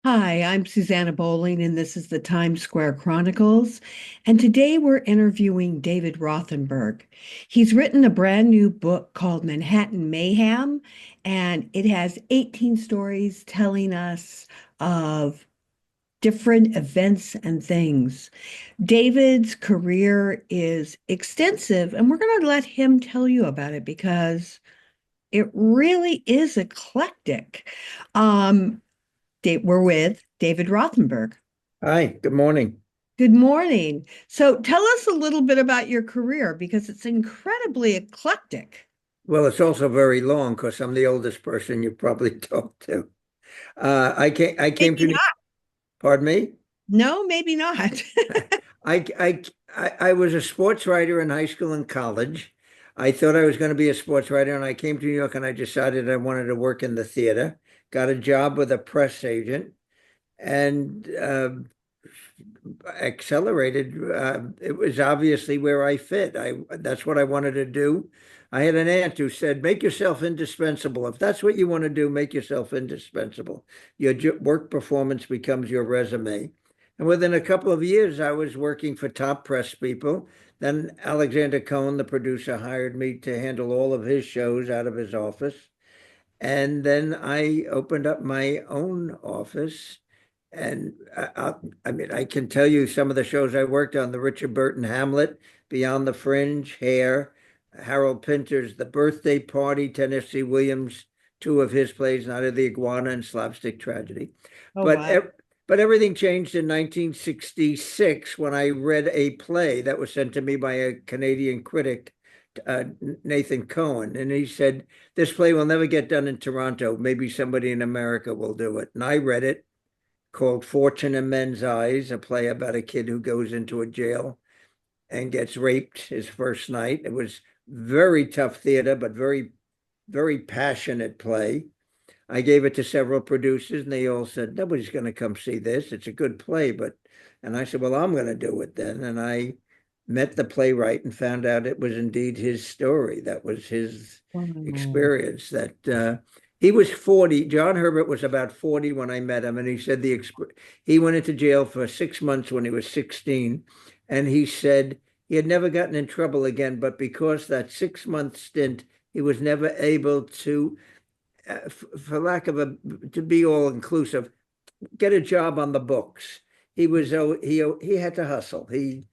Hi, I'm Susanna Bowling, and this is the Times Square Chronicles. And today we're interviewing David Rothenberg. He's written a brand new book called Manhattan Mayhem, and it has 18 stories telling us of different events and things. David's career is extensive, and we're going to let him tell you about it because it really is eclectic. Um, we're with David Rothenberg. Hi, good morning. Good morning. So tell us a little bit about your career because it's incredibly eclectic. Well, it's also very long because I'm the oldest person you probably talked to. I came Maybe to not. pardon me. No, maybe not. I, I I was a sports writer in high school and college. I thought I was going to be a sports writer, and I came to New York and I decided I wanted to work in the theater. Got a job with a press agent, and accelerated. It was obviously where I fit. That's what I wanted to do. I had an aunt who said, "Make yourself indispensable. If that's what you want to do, make yourself indispensable. Your work performance becomes your resume." And within a couple of years, I was working for top press people. Then Alexander Cohen, the producer, hired me to handle all of his shows out of his office. And then I opened up my own office. And I mean, I can tell you some of the shows I worked on: the Richard Burton Hamlet, Beyond the Fringe, Hair, Harold Pinter's The Birthday Party, Tennessee Williams, two of his plays, Night of the Iguana and Slapstick Tragedy. Oh, But wow. but everything changed in 1966 when I read a play that was sent to me by a Canadian critic, uh, Nathan Cohen, and he said, "This play will never get done in Toronto. Maybe somebody in America will do it." And I read it, called Fortune in Men's Eyes, a play about a kid who goes into a jail and gets raped his first night. It was very tough theater, but very, very passionate play. I gave it to several producers and they all said, "Nobody's going to come see this. It's a good play." And I said, "Well, I'm going to do it then." And I met the playwright and found out it was indeed his story. That was his Wow. experience. He was 40. John Herbert was about 40 when I met him. And he said he went into jail for 6 months when he was 16. And he said he had never gotten in trouble again, but because that 6 month stint, he was never able to, for lack of to be all inclusive, get a job on the books. He had to hustle. He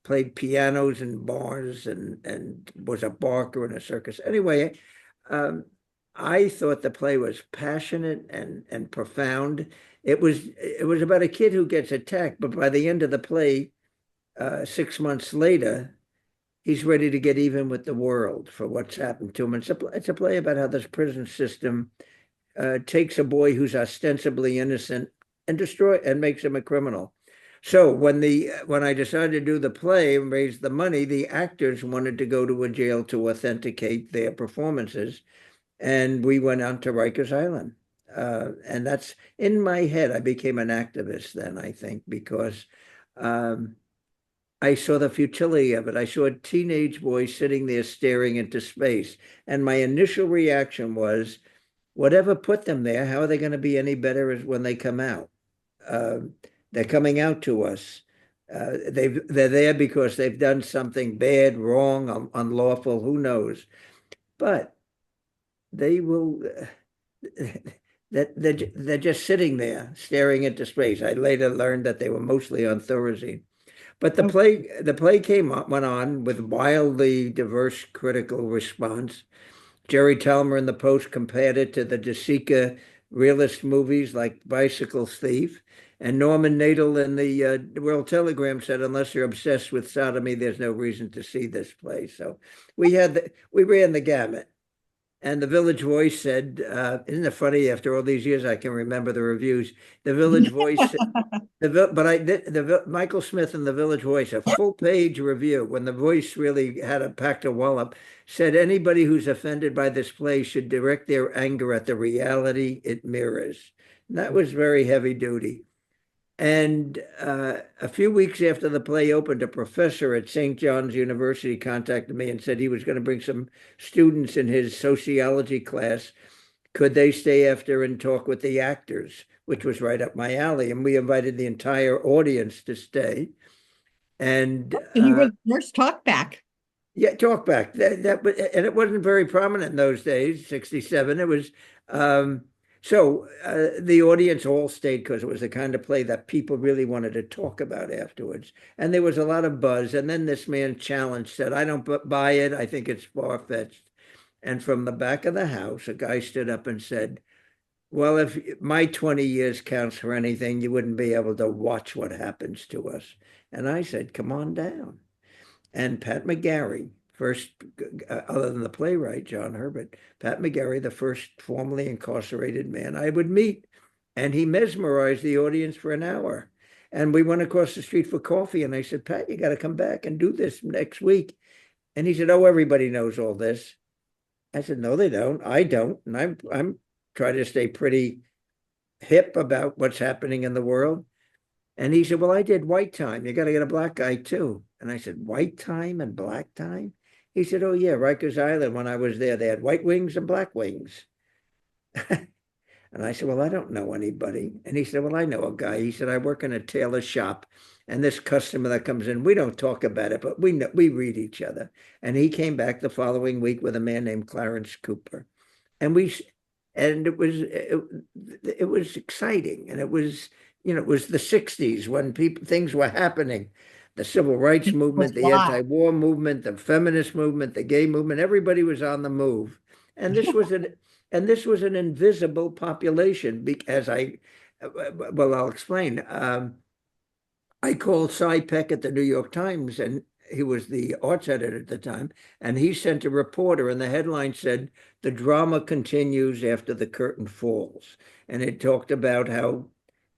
played pianos in bars and was a barker in a circus. Anyway, um, I thought the play was passionate and profound. It was about a kid who gets attacked, but by the end of the play, 6 months later, he's ready to get even with the world for what's happened to him. It's a play about how this prison system takes a boy who's ostensibly innocent and makes him a criminal. So when I decided to do the play and raise the money, the actors wanted to go to a jail to authenticate their performances, and we went out to Rikers Island. And that's in my head. I became an activist then, I think, because um, I saw the futility of it. I saw a teenage boy sitting there staring into space, and my initial reaction was, whatever put them there, how are they going to be any better when they come out? Uh, they're coming out to us. They're there because they've done something bad, wrong, unlawful, who knows? But they will. They're just sitting there staring into space. I later learned that they were mostly on Thorazine. But Oh, the play went on with wildly diverse critical response. Jerry Talmer in the Post compared it to the De Sica realist movies like Bicycle Thief. And Norman Nadel in the World Telegram said, "Unless you're obsessed with sodomy, there's no reason to see this play." So we ran the gamut. And the Village Voice said, "Isn't it funny? After all these years, I can remember the reviews." The Village Voice, but I did Michael Smith in the Village Voice, a full page review when the Voice really had a packed a wallop, said anybody who's offended by this play should direct their anger at the reality it mirrors. And that was very heavy duty. And a few weeks after the play opened, a professor at St. John's University contacted me and said he was going to bring some students in his sociology class could they stay after and talk with the actors, which was right up my alley. And we invited the entire audience to stay. And You were the first talk back. yeah, talk back. And it wasn't very prominent in those days, 67. It was the audience all stayed because it was the kind of play that people really wanted to talk about afterwards. And there was a lot of buzz. And then this man challenged, said, I don't buy it. I think it's far-fetched. And from the back of the house, a guy stood up and said, well, if my 20 years counts for anything, you wouldn't be able to watch what happens to us. And I said, come on down. And Pat McGarry, first, other than the playwright, John Herbert, Pat McGarry, the first formerly incarcerated man I would meet. And he mesmerized the audience for an hour. And we went across the street for coffee. And I said, Pat, you got to come back and do this next week. And he said, oh, everybody knows all this. I said, no, they don't. I don't. And I'm trying to stay pretty hip about what's happening in the world. And he said, well, I did white time. You got to get a black guy too. And I said, white time and black time? He said, oh, yeah, Rikers Island, when I was there, they had white wings and black wings. And I said, well, I don't know anybody. And he said, well, I know a guy. He said, I work in a tailor shop. And this customer that comes in, we don't talk about it, but we read each other. And he came back the following week with a man named Clarence Cooper. And it was exciting. And it was, it was the 60s when things were happening. The civil rights It was movement, the live. anti-war movement, the feminist movement, the gay movement, everybody was on the move. And this was an invisible population because I'll explain. I called Cy Peck at the New York Times, and he was the arts editor at the time, and he sent a reporter, and the headline said, "The drama continues after the curtain falls." And it talked about how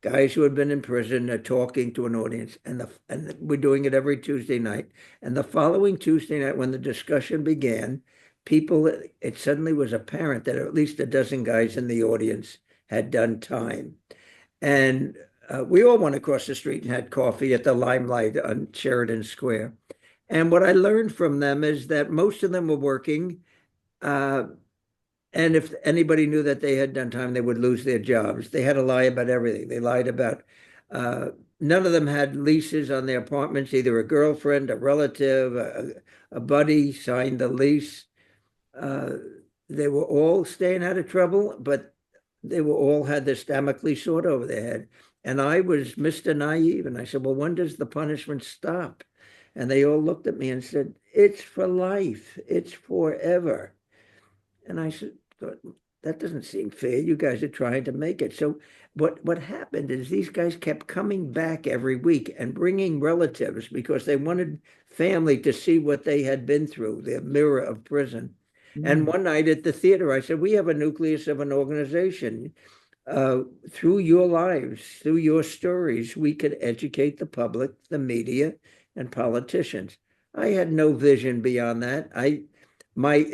guys who had been in prison are talking to an audience, and we're doing it every Tuesday night. And the following Tuesday night, when the discussion began, it suddenly was apparent that at least a dozen guys in the audience had done time. And we all went across the street and had coffee at the Limelight on Sheridan Square. And what I learned from them is that most of them were working. Uh, and if anybody knew that they had done time, they would lose their jobs. They had to lie about everything. They lied about, none of them had leases on their apartments, either a girlfriend, a relative, a buddy signed the lease. Uh, they were all staying out of trouble, but they were all had this Damocles sword over their head. And I was Mr. Naive. And I said, well, when does the punishment stop? And they all looked at me and said, it's for life. It's forever. And I said, that doesn't seem fair. You guys are trying to make it. So what happened is these guys kept coming back every week and bringing relatives because they wanted family to see what they had been through, the mirror of prison. And Mm. one night at the theater, I said, we have a nucleus of an organization. Through your lives, through your stories, we could educate the public, the media, and politicians. I had no vision beyond that.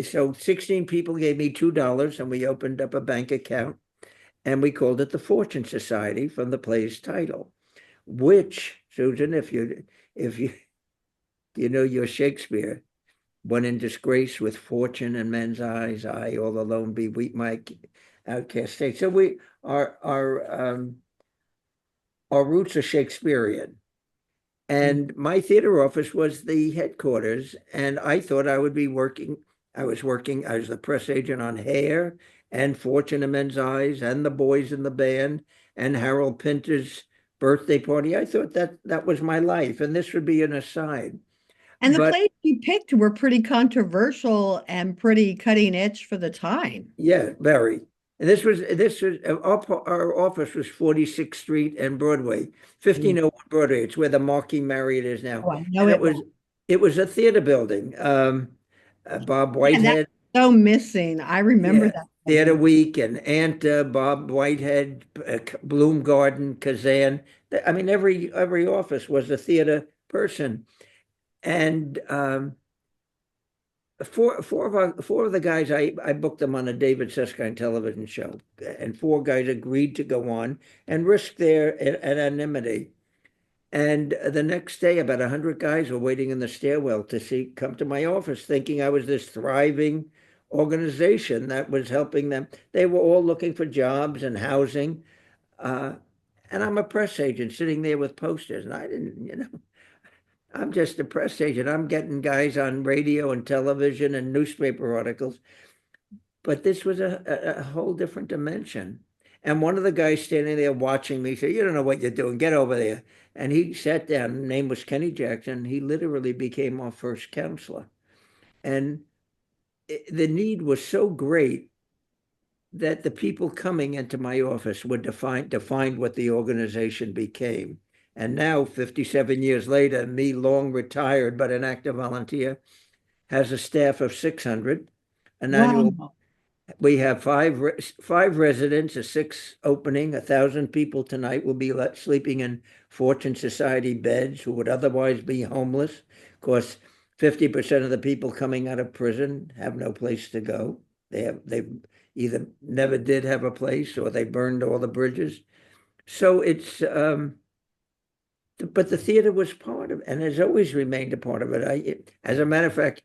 So 16 people gave me $2 and we opened up a bank account and we called it the Fortune Society from the play's title, which, Susan, if you know your Shakespeare, one in disgrace with fortune in men's eyes, I all alone be weak, my outcast state. So our roots are Shakespearean. And my theater office was the headquarters, and I thought I would be working. I was the press agent on Hair and Fortune in Men's Eyes and The Boys in the Band and Harold Pinter's birthday party. I thought that was my life, and this would be an aside. And the But plays you picked were pretty controversial and pretty cutting edge for the time. yeah, very. And this was our office was 46th Street and Broadway, Mm. 1501 Broadway. It's where the Marquis Marriott is now. Oh, I know And it well. it was a theater building. Bob Yeah, that's Whitehead, so missing. I remember yeah, that Theater building. Week and Anta, Bob Whitehead, Bloom Garden, Kazan. I mean, every office was a theater person. And four of the guys I booked them on a David Susskind television show, and four guys agreed to go on and risk their anonymity. And the next day, about 100 guys were waiting in the stairwell to come to my office, thinking I was this thriving organization that was helping them. They were all looking for jobs and housing. Uh, and I'm a press agent sitting there with posters, and I didn't, I'm just a press agent. I'm getting guys on radio and television and newspaper articles, but this was a whole different dimension. And one of the guys standing there watching me said, "You don't know what you're doing. Get over there." And he sat down. His name was Kenny Jackson. He literally became our first counselor. And the need was so great that the people coming into my office would define what the organization became. And now, 57 years later, me, long retired but an active volunteer, has a staff of 600, an annual. Wow. We have five residents, a six opening. 1,000 people tonight will be sleeping in Fortune Society beds who would otherwise be homeless. Of course, 50% of the people coming out of prison have no place to go. They either never did have a place or they burned all the bridges. So it's but the theater was part of it and has always remained a part of it. As a matter of fact,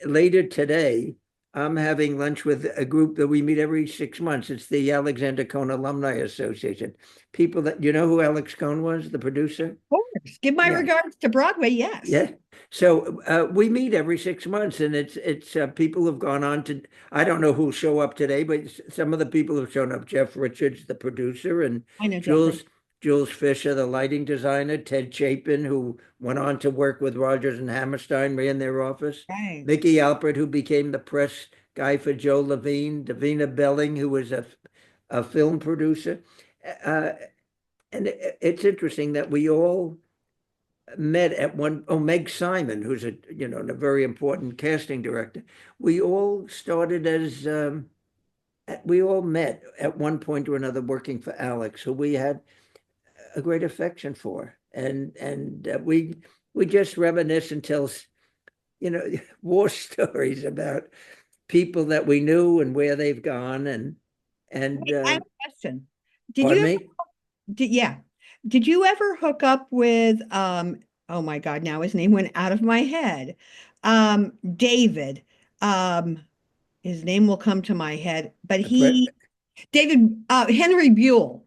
later today, I'm having lunch with a group that we meet every 6 months. It's the Alexander Cohn Alumni Association. People that, you know who Alex Cohn was, the producer? Of course. Give my Yeah. regards to Broadway. Yes. Yeah. So we meet every 6 months, and it's people have gone on to. I don't know who'll show up today, but some of the people have shown up. Jeff Richards, the producer, and I know Jeffrey. Jules Jules Fisher, the lighting designer. Ted Chapin, who went on to work with Rogers and Hammerstein, ran their office. Right. Mickey Alpert, who became the press guy for Joe Levine. Davina Belling, who was a film producer. Uh, and it's interesting that we all met at one. Oh, Meg Simon, who's a very important casting director. We all started as we all met at one point or another working for Alex, who we had a great affection for, and we just reminisce and tell war stories about people that we knew and where they've gone, and I have a question. Did pardon you ever, me. yeah. Did you ever hook up with oh my God, now his name went out of my head. David. Um, his name will come to my head, but David Henry Buell.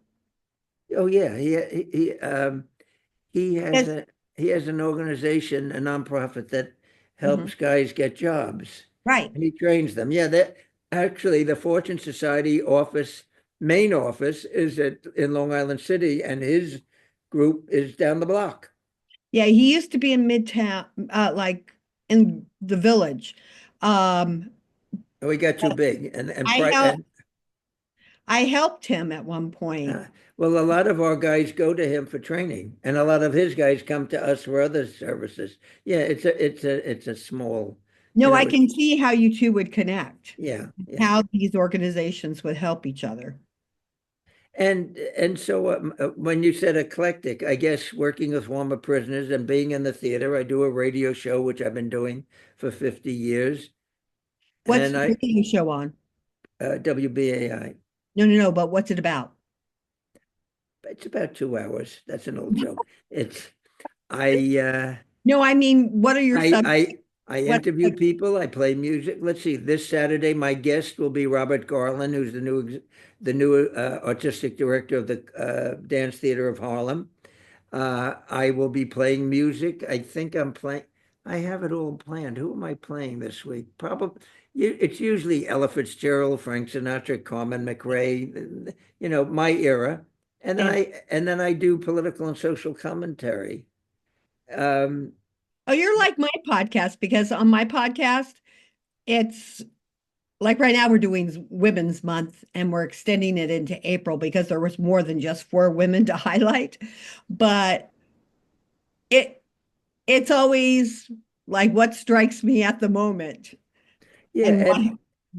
Oh yeah, he has Yes. a he has an organization, a nonprofit that Mhm. helps guys get jobs, Right. and he trains them. Yeah, that actually the Fortune Society main office is in Long Island City, and his group is down the block. Yeah, he used to be in Midtown, like in the Village. Um, And we got too big, and I helped I helped him at one point. uh, well, a lot of our guys go to him for training, and a lot of his guys come to us for other services. Yeah, it's a small, you No, I know, can see how you two would connect, yeah, yeah. how these organizations would help each other. And so when you said eclectic, I guess working with former prisoners and being in the theater, I do a radio show which I've been doing for 50 years, What's and the radio show on? WBAI. No, no, no, but what's it about? It's about 2 hours. That's an old joke. It's I uh, No, I mean, what are your I subjects? I I What interview people. I play music. Let's see. This Saturday, my guest will be Robert Garland, who's the new artistic director of the Dance Theater of Harlem. I will be playing music. I think I'm playing. I have it all planned. Who am I playing this week? Probably. It's usually Ella Fitzgerald, Frank Sinatra, Carmen McRae. My era. And then and I do political and social commentary. Um, oh, you're like my podcast because on my podcast, it's like right now we're doing Women's Month and we're extending it into April because there was more than just four women to highlight. But it it's always like what strikes me at the moment. Yeah, And and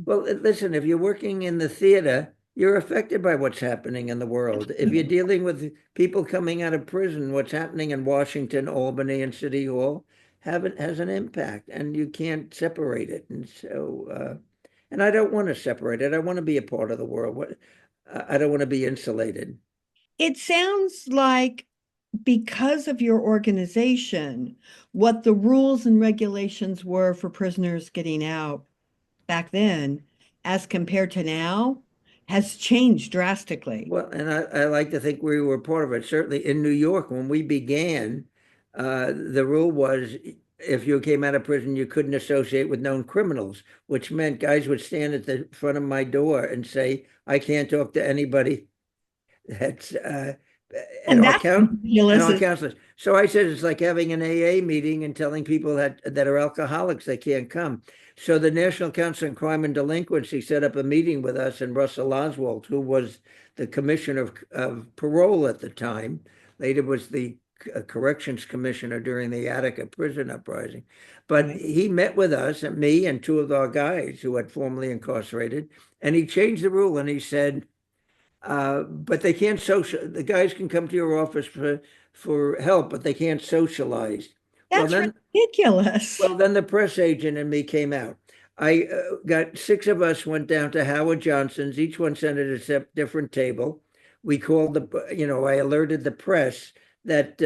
what well, listen, if you're working in the theater, you're affected by what's happening in the world. If you're dealing with people coming out of prison, what's happening in Washington, Albany, and City Hall has an impact, and you can't separate it. And so, and I don't want to separate it. I want to be a part of the world. I don't want to be insulated. it sounds like because of your organization, what the rules and regulations were for prisoners getting out. back then as compared to now has changed drastically. Well, and I like to think we were part of it. Certainly in New York, when we began, the rule was if you came out of prison, you couldn't associate with known criminals, which meant guys would stand at the front of my door and say, I can't talk to anybody that's and And our that's count and ridiculous. our counselors. So I said it's like having an AA meeting and telling people that are alcoholics they can't come. So the National Council on Crime and Delinquency set up a meeting with us and Russell Oswald, who was the commissioner of parole at the time. Later was the corrections commissioner during the Attica prison uprising. But Right. he met with us and me and two of our guys who had formerly incarcerated, and he changed the rule and he said, but they can't social. The guys can come to your office for help, but they can't socialize. Well, That's then, ridiculous. well, then the press agent and me came out. I got six of us went down to Howard Johnson's. Each one sent it a different table. We called I alerted the press that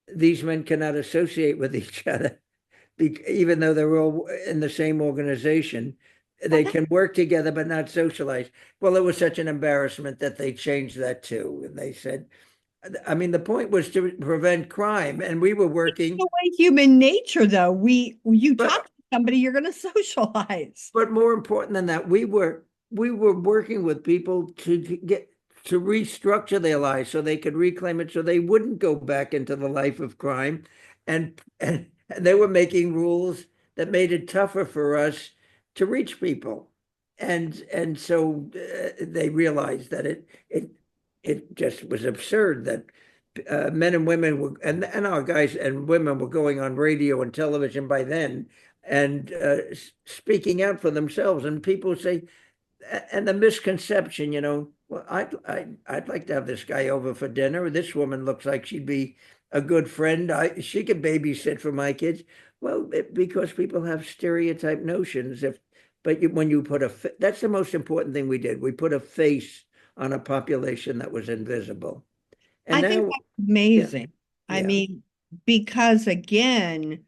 these men cannot associate with each other even though they're all in the same organization. Well, They can work together but not socialize. Well, it was such an embarrassment that they changed that too. And they said, I mean, the point was to prevent crime, and we were working, the way human nature, though, you talk but to somebody, you're going to socialize. more important than that, we were working with people to restructure their lives so they could reclaim it, so they wouldn't go back into the life of crime, and they were making rules that made it tougher for us to reach people, and so they realized that it just was absurd that men and women were and our guys and women were going on radio and television by then and speaking out for themselves. And people say, and the misconception, well, I'd like to have this guy over for dinner. This woman looks like she'd be a good friend. She could babysit for my kids. Well, because people have stereotype notions. When you put that's the most important thing we did. We put a face on a population that was invisible. And I think now, that's yeah, amazing. I yeah. mean, because again,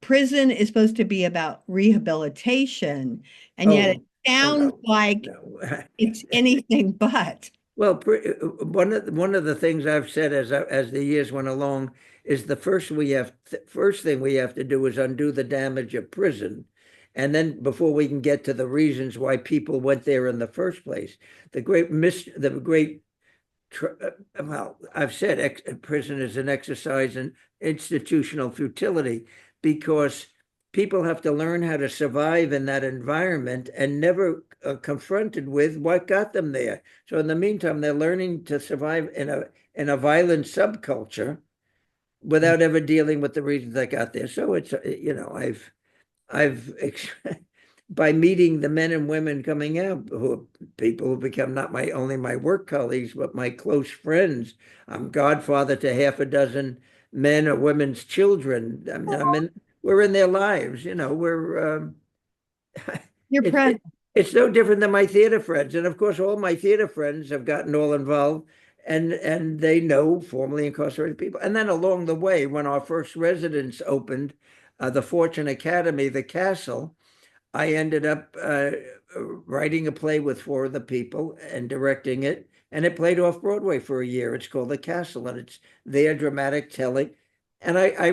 prison is supposed to be about rehabilitation, and yet it Oh, oh sounds no, like no. it's anything but. Well, one of the things I've said as the years went along is first thing we have to do is undo the damage of prison, and then before we can get to the reasons why people went there in the first place, the great well, I've said prison is an exercise in institutional futility because people have to learn how to survive in that environment and never confronted with what got them there. So in the meantime, they're learning to survive in a violent subculture without ever dealing with the reasons they got there. So it's I've by meeting the men and women coming out, who are people who become not my only my work colleagues, but my close friends. I'm godfather to half a dozen men or women's children. I mean, we're in their lives. You're it's present. it's no different than my theater friends, and of course, all my theater friends have gotten all involved, and they know formerly incarcerated people. And then along the way, when our first residence opened, the Fortune Academy, the Castle. I ended up writing a play with four of the people and directing it, and it played off Broadway for a year. It's called The Castle, and it's their dramatic telling. And I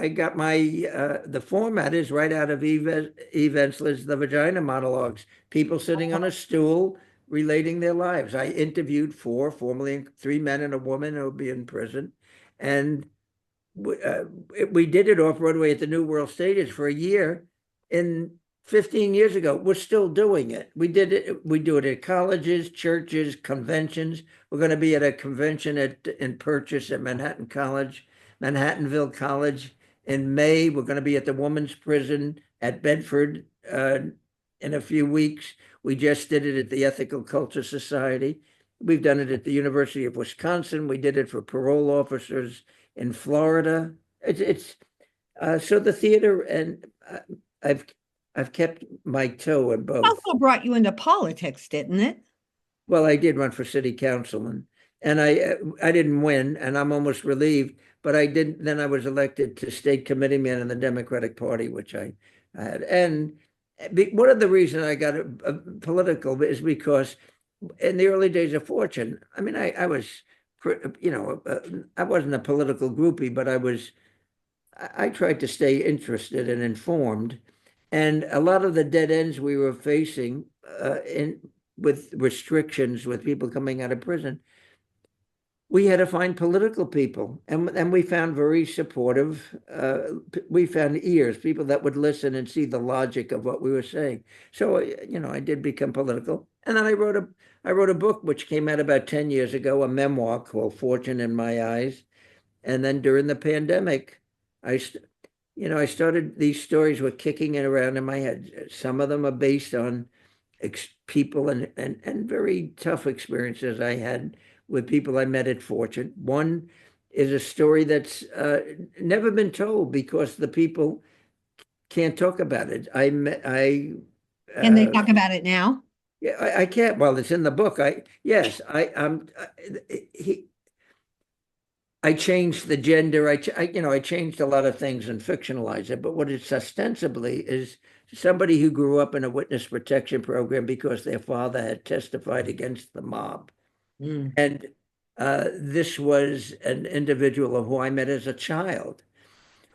got the format is right out of Eve Ensler's The Vagina Monologues. People sitting on a stool relating their lives. I interviewed formerly three men and a woman who would be in prison, and uh, we did it off Broadway at the New World Stages for a year. In 15 years ago, we're still doing it. We did it. We do it at colleges, churches, conventions. We're going to be at a convention in Purchase at Manhattanville College in May. We're going to be at the women's prison at Bedford in a few weeks. We just did it at the Ethical Culture Society. We've done it at the University of Wisconsin. We did it for parole officers in Florida. It's so the theater, and I've I've kept my toe in both. Also brought you into politics, didn't it? Well, I did run for city councilman, and I didn't win, and I'm almost relieved. But I didn't. Then I was elected to state committeeman in the Democratic Party, which I had, and One of the reasons I got political is because in the early days of Fortune, I mean, I was, I wasn't a political groupie, but I tried to stay interested and informed. And a lot of the dead ends we were facing in with restrictions, with people coming out of prison, we had to find political people, and we found very supportive. We found ears, people that would listen and see the logic of what we were saying. So I did become political, and then I wrote a book which came out about 10 years ago, a memoir called Fortune in My Eyes. And then during the pandemic, I I started, these stories were kicking it around in my head. Some of them are based on people and very tough experiences I had with people I met at Fortune. One is a story that's never been told because the people can't talk about it. Can they uh, talk about it now? yeah, I can't. Well, it's in the book. Yes, he, I changed the gender. I changed a lot of things and fictionalized it. But what it's ostensibly is somebody who grew up in a witness protection program because their father had testified against the mob. Mm. And this was an individual who I met as a child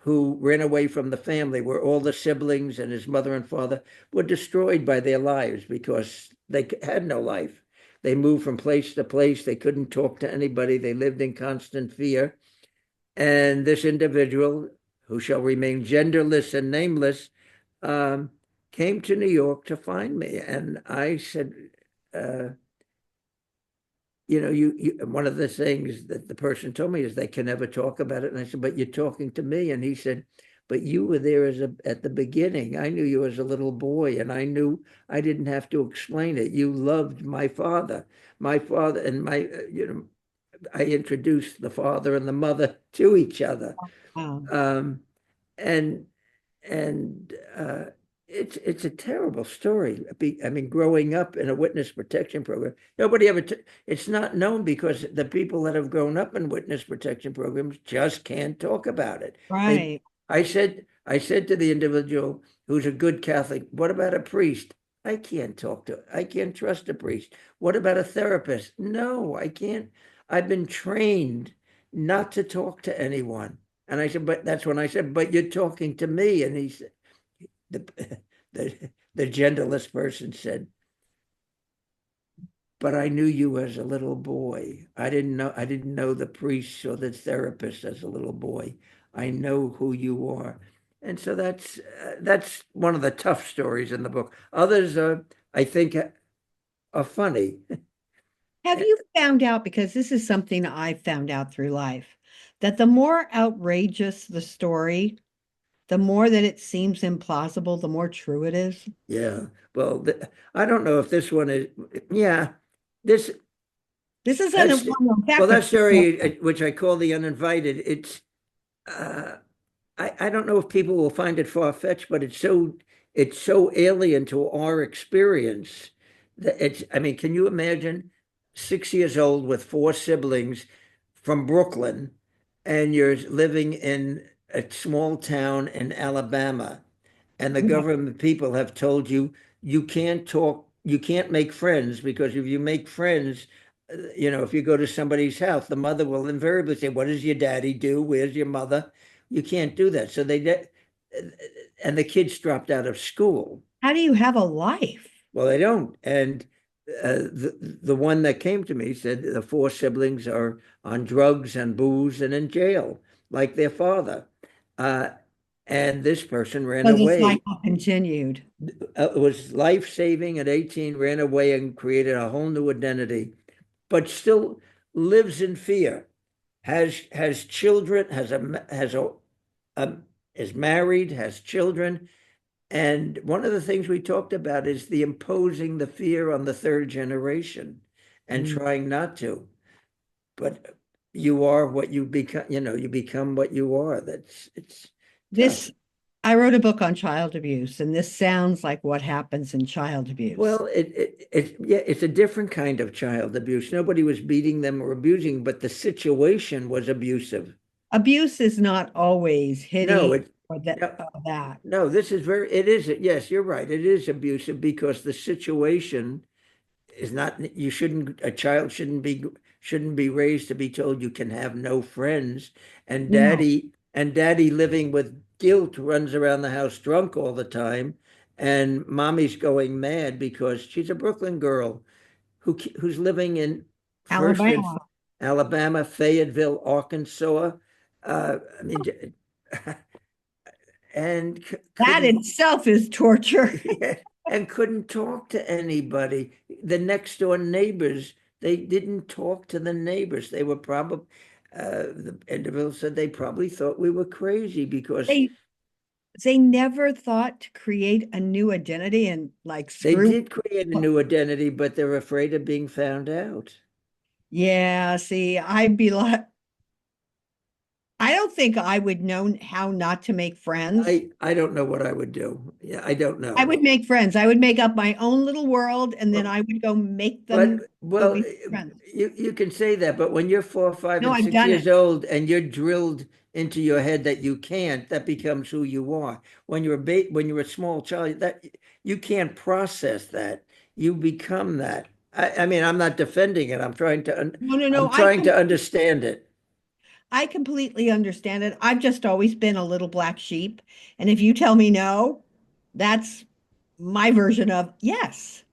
who ran away from the family, where all the siblings and his mother and father were destroyed by their lives because they had no life. They moved from place to place. They couldn't talk to anybody. They lived in constant fear. And this individual, who shall remain genderless and nameless, um, came to New York to find me. And I said, uh, one of the things that the person told me is they can never talk about it. And I said, but you're talking to me. And he said, but you were there at the beginning. I knew you as a little boy, and I knew I didn't have to explain it. You loved my father, and I introduced the father and the mother to each other. Wow. Um, and and it's a terrible story. I mean, growing up in a witness protection program, nobody ever. It's not known because the people that have grown up in witness protection programs just can't talk about it. They, Right. I said to the individual who's a good Catholic, "What about a priest?" I can't trust a priest. What about a therapist? No, I can't. I've been trained not to talk to anyone. And I said, but that's when I said, but you're talking to me. And he said, the, the genderless person said, but I knew you as a little boy. I didn't know the priest or the therapist as a little boy. I know who you are. And so that's one of the tough stories in the book. Others are, I think, are funny. Have you found out, because this is something I found out through life, that the more outrageous the story, the more that it seems implausible, the more true it is? Yeah. Well, I don't know if this one is, yeah, this, This is an that's, well-known well, fact, that but story, which I call The Uninvited, uh, I don't know if people will find it far-fetched, but it's so alien to our experience that I mean, can you imagine 6 years old with four siblings from Brooklyn, and you're living in a small town in Alabama, and the yeah. government people have told you you can't talk, you can't make friends, because if you make friends, if you go to somebody's house, the mother will invariably say, "What does your daddy do? Where's your mother?" You can't do that. So and the kids dropped out of school. How do you have a life? Well, they don't. And the one that came to me said the four siblings are on drugs and booze and in jail, like their father. Uh, and this person ran So the away. cycle continued. Was life-saving at 18, ran away and created a whole new identity, but still lives in fear. Has children, a is married, has children. And one of the things we talked about is the imposing the fear on the third generation and Mm. trying not to. But you are what you become, you become what you are. It's tough. This, I wrote a book on child abuse, and this sounds like what happens in child abuse. Well, yeah, it's a different kind of child abuse. Nobody was beating them or abusing, but the situation was abusive. Abuse is not always No, hitting. or that No, that. no, this is very, it is, yes, you're right. It is abusive because the situation is not, you shouldn't, a child shouldn't be raised to be told you can have no friends. No, And daddy living with guilt runs around the house drunk all the time. And mommy's going mad because she's a Brooklyn girl who's living in first in Alabama. Alabama, Fayetteville, Arkansas. I mean, and That couldn't itself is torture. yeah, and couldn't talk to anybody. The next door neighbors, they didn't talk to the neighbors. They were probably the individual said they probably thought we were crazy because They they never thought to create a new identity and like they screw. did create a new identity, but they're afraid of being found out. Yeah, see, I'd be like, I don't think I would know how not to make friends. I don't know what I would do. Yeah, I don't I know. would make friends. I would make up my own little world and then Well, I would go make but them go well, be friends. you can say that, but when you're 4, 5, No, and I've 6 done years it. old and you're drilled into your head that you can't, that becomes who you are. When you're a small child, that you can't process that. You become that. I mean, I'm not defending it. No, no, no. I'm trying to understand it. I completely understand it. I've just always been a little black sheep. And if you tell me no, that's my version of yes,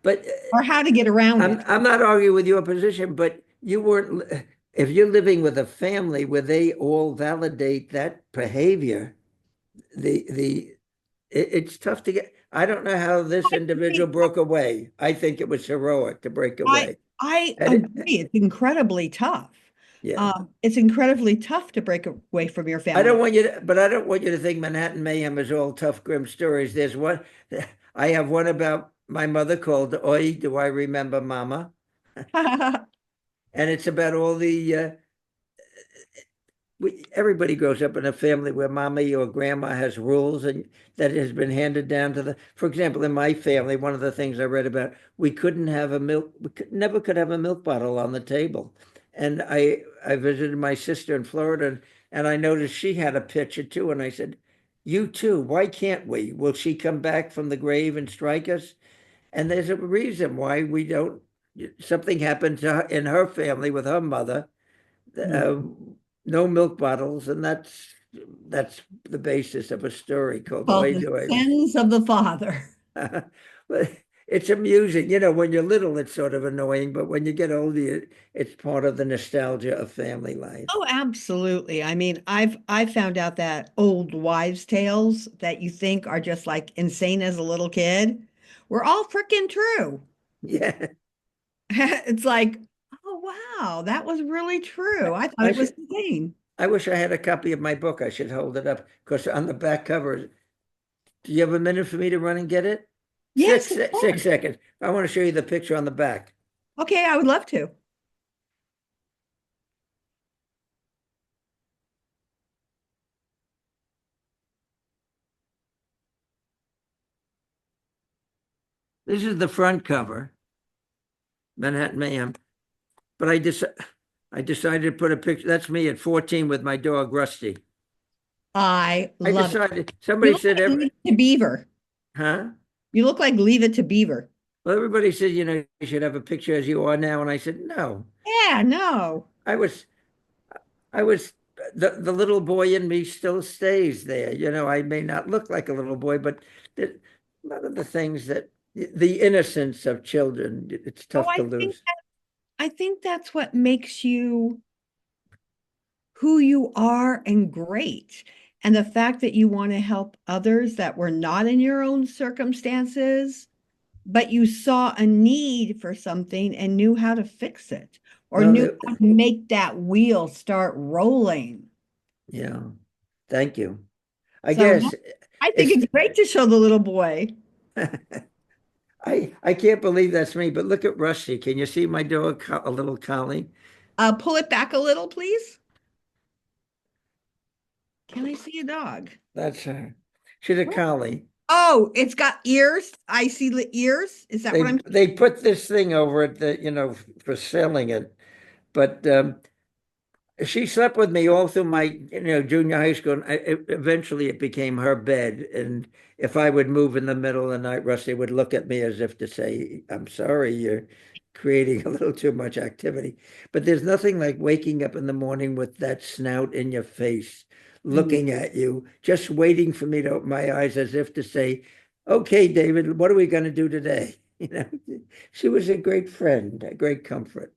But or how to get around it. I'm not arguing with your position, but you weren't. If you're living with a family where they all validate that behavior, the it's tough to get. I don't know how this individual broke away. I think it was heroic to break I away. I And agree. It's incredibly tough. yeah, It's incredibly tough to break away from your I don't family. want you to, but I don't want you to think Manhattan Mayhem is all tough, grim stories. There's one, I have one about my mother called Oi, Do I Remember Mama? And it's about all the everybody grows up in a family where mommy or grandma has rules and that has been handed down to the, for example, in my family, one of the things I read about, we couldn't have a milk, never could have a milk bottle on the table. And I visited my sister in Florida and I noticed she had a pitcher too. And I said, you too, why can't we? Will she come back from the grave and strike us? And there's a reason why we don't, something happened to her in her family with her mother, Hmm. uh, no milk bottles, and that's the basis of a story called Called Oi the Doily. sins of the father. But it's amusing. When you're little, it's sort of annoying, but when you get older, it's part of the nostalgia of family life. Oh, absolutely. I mean, I've found out that old wives' tales that you think are just like insane as a little kid were all freaking true. Yeah. It's like, oh wow, that was really I, true. I thought I it was should insane. I wish I had a copy of my book. I should hold it up because on the back cover, do you have a minute for me to run and get it? Yes, of 6 course. seconds. I want to show you the picture on the back. Okay, I would love to. This is the front cover, Manhattan Mayhem. But I decided to put a picture. That's me at 14 with my dog Rusty. I I love it. decided You somebody look said like every Leave It to Beaver. huh? You look like Leave It to Beaver. Well, everybody said, you should have a picture as you are now. And I said, no. Yeah, no. I was I was the little boy in me still stays there. I may not look like a little boy, but the, none of the things that the innocence of children, it's Oh, tough to lose. I think that's what makes you who you are and great. And the fact that you want to help others that were not in your own circumstances, but you saw a need for something and knew how to fix it or Well, knew how to make that wheel start rolling. yeah. Thank you. I So guess I think it's it's great to show the little boy. I can't believe that's me, but look at Rusty. Can you see my dog, a little collie? Pull it back a little, please. Can I see a dog? That's her. She's a collie. Oh, it's got ears. I see the ears. Is that what I'm? They put this thing over it that, for selling it. But She slept with me all through my, junior high school. And eventually it became her bed. And if I would move in the middle of the night, Rusty would look at me as if to say, I'm sorry, you're creating a little too much activity. But there's nothing like waking up in the morning with that snout in your face, Mm. looking at you, just waiting for me to open my eyes as if to say, okay, David, what are we going to do today? She was a great friend, a great comfort.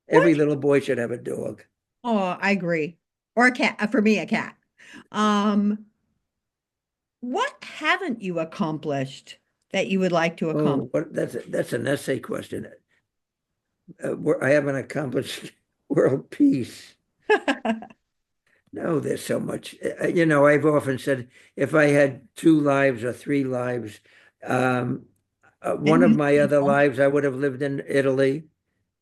Every What? little boy should have a dog. Oh, I agree. Or a cat. For me, a cat. Um, what haven't you accomplished that you would like to accomplish? Oh, that's an essay question. I haven't accomplished world peace. No, there's so much. I've often said if I had two lives or three lives, um, one of Many my other people. lives, I would have lived in Italy.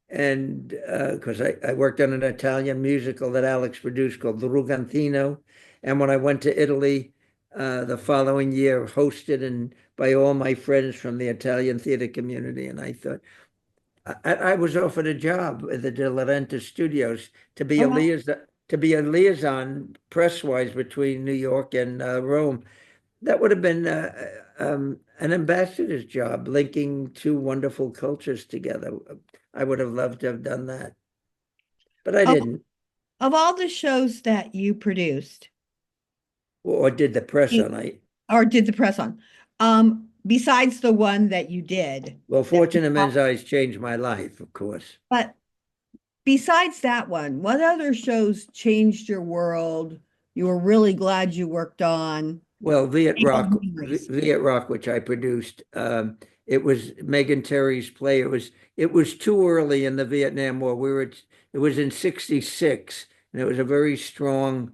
And because I worked on an Italian musical that Alex produced called The Rugantino. And when I went to Italy the following year, hosted and by all my friends from the Italian theater community. And I thought, I was offered a job at the De Laurentiis Studios Oh, wow. to be a liaison press-wise between New York and Rome. That would have been an ambassador's job, linking two wonderful cultures together. I would have loved to have done that, but I Of, didn't, of all the shows that you produced, or did the press you- on. I or did the press on, besides the one that you did, Well, that, Fortune Men's Eyes changed my life, of course. but besides that one, what other shows changed your world? You were really glad you worked on. Well, Memories. Viet Rock, which I produced, it was Megan Terry's play. It was too early in the Vietnam War. It was in '66, and it was a very strong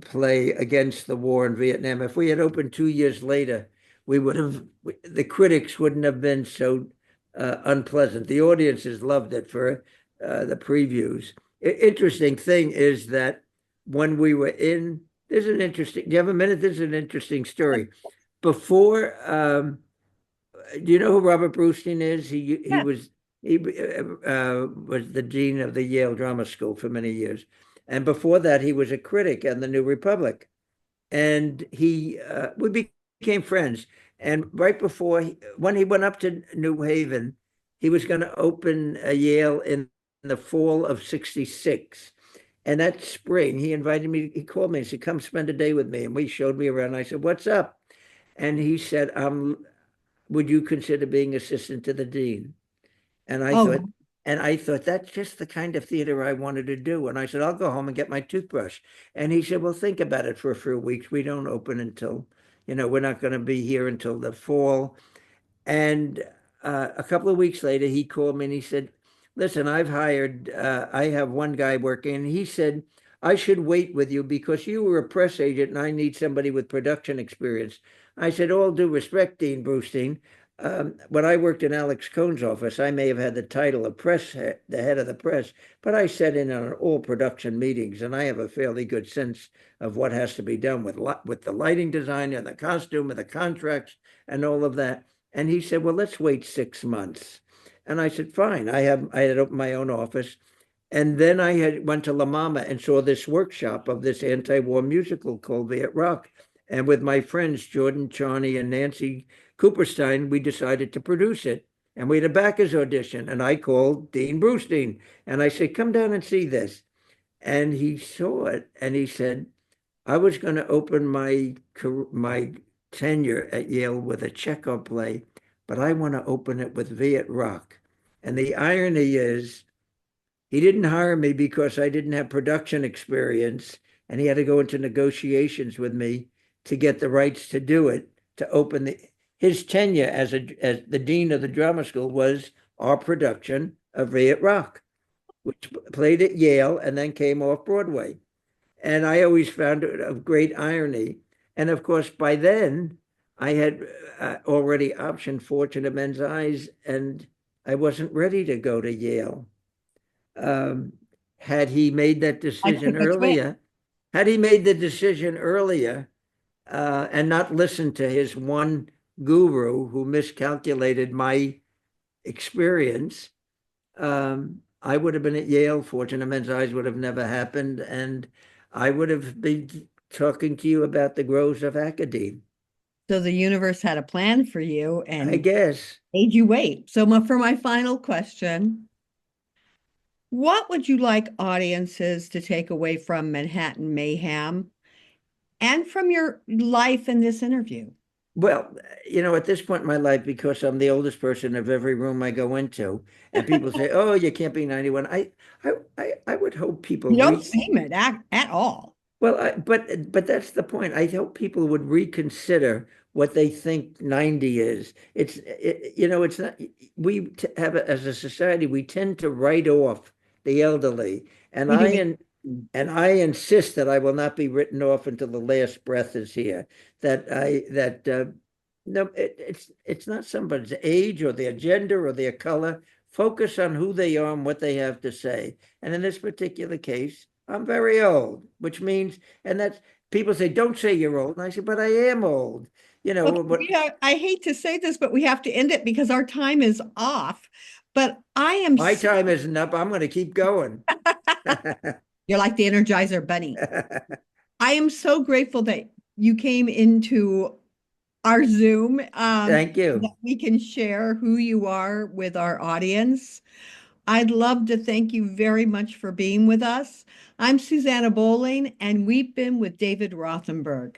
play against the war in Vietnam. If we had opened 2 years later, the critics wouldn't have been so unpleasant. The audiences loved it for the previews. Interesting thing is that when we were in, do you have a minute? This is an interesting story. Before, do you know who Robert Brustein is? Yeah. He was the dean of the Yale Drama School for many years, and before that, he was a critic on the New Republic. And we became friends. And right before when he went up to New Haven, he was going to open a Yale in the fall of '66. And that spring, he invited me. He called me and said, "Come spend a day with me." And we showed me around. I said, "What's up?" And he said, would you consider being assistant to the dean? And I thought, Oh, that's just the kind of theater I wanted to do. And I said, I'll go home and get my toothbrush. And he said, well, think about it for a few weeks. We don't open until, we're not going to be here until the fall. And a couple of weeks later, he called me and he said, listen, I have one guy working. And he said, I should wait with you because you were a press agent and I need somebody with production experience. I said, all due respect, Dean Brustein. When I worked in Alex Cohn's office, I may have had the title of the head of the press, but I sat in on all production meetings and I have a fairly good sense of what has to be done with the lighting design and the costume and the contracts and all of that. And he said, well, let's wait 6 months. And I said, fine. I had opened my own office. And then I had went to La Mama and saw this workshop of this anti-war musical called Viet Rock. And with my friends, Jordan Charney and Nancy Cooperstein, we decided to produce it. And we had a backers audition. And I called Dean Brustein. And I said, come down and see this. And he saw it and he said, I was going to open my tenure at Yale with a Chekhov play, but I want to open it with Viet Rock. And the irony is, he didn't hire me because I didn't have production experience, and he had to go into negotiations with me to get the rights to do it, to open his tenure as the dean of the drama school was our production of Viet Rock, which played at Yale and then came off Broadway. And I always found it of great irony. And of course, by then, I had already optioned Fortune of Men's Eyes, and I wasn't ready to go to Yale. Um, had he made that I decision took a swing. earlier, had he made the decision earlier and not listened to his one guru who miscalculated my experience, I would have been at Yale. Fortune of Men's Eyes would have never happened, and I would have been talking to you about the groves of Academe. So the universe had a plan for you I and guess. made you wait. So for my final question, what would you like audiences to take away from Manhattan Mayhem and from your life in this interview? Well, at this point in my life, because I'm the oldest person of every room I go into, and people say, "Oh, you can't be 91." I would hope people You don't re seem it at all. well, but that's the point. I hope people would reconsider what they think 90 is. It's not, have as a society, we tend to write off the elderly. And We I do. and I insist that I will not be written off until the last breath is here. That no, it's not somebody's age or their gender or their color. Focus on who they are and what they have to say. And in this particular case, I'm very old, which means, and that's people say, don't say you're old. And I say, but I am old. Okay, What I hate to say this, but we have to end it because our time is off. But I am my so, time isn't up. I'm going to keep going. you're like the Energizer Bunny. I am so grateful that you came into our Zoom, Thank that you. we can share who you are with our audience. I'd love to thank you very much for being with us. I'm Susanna Bowling, and we've been with David Rothenberg.